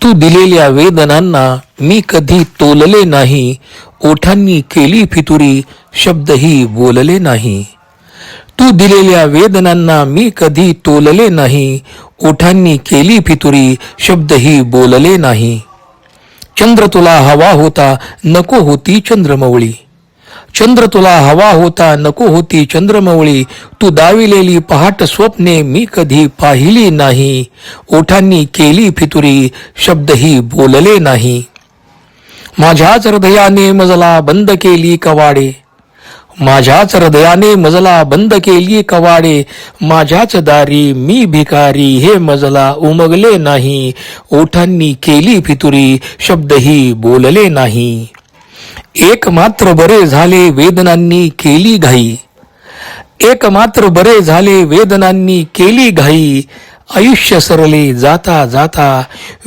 तू दिलेल्या वेदनांना मी कधी तोलले नाही, ओठांनी केली फितुरी, शब्दही बोलले नाही. तू दिलेल्या वेदनांना मी कधी तोलले नाही, ओठांनी केली फितुरी, शब्दही बोलले नाही. चंद्र तुला हवा होता, नको होती चंद्रमौळी. चंद्र तुला हवा होता, नको होती चंद्रमौळी. तू दाविलेली पहाट स्वप्ने मी कधी पाहिली नाही, ओठांनी केली फितुरी, शब्दही बोलले नाही. माझ्याच हृदयाने मजला बंद केली कवाडे, माझ्याच हृदयाने मजला बंद केली कवाडे. माझ्याच दारी मी भिकारी, हे मजला उमगले नाही, ओठांनी केली फितुरी, शब्दही बोलले नाही. एक मात्र बरे झाले वेदनांनी केली घाई, एक मात्र बरे झाले वेदनांनी केली घाई. आयुष्य सरले जाता जाता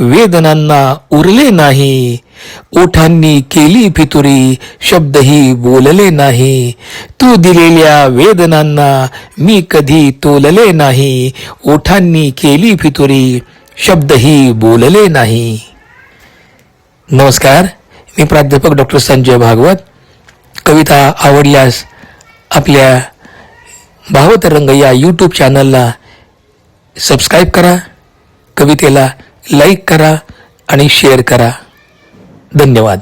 वेदनांना उरले नाही, ओठांनी केली फितुरी, शब्दही बोलले नाही. तू दिलेल्या वेदनांना मी कधी तोलले नाही, ओठांनी केली फितुरी, शब्दही बोलले नाही. नमस्कार, मी प्राध्यापक डॉक्टर संजय भागवत. कविता आवडल्यास आपल्या भावतरंग या यूट्यूब चॅनलला सबस्क्राईब करा, कवितेला लाईक करा आणि शेअर करा. धन्यवाद.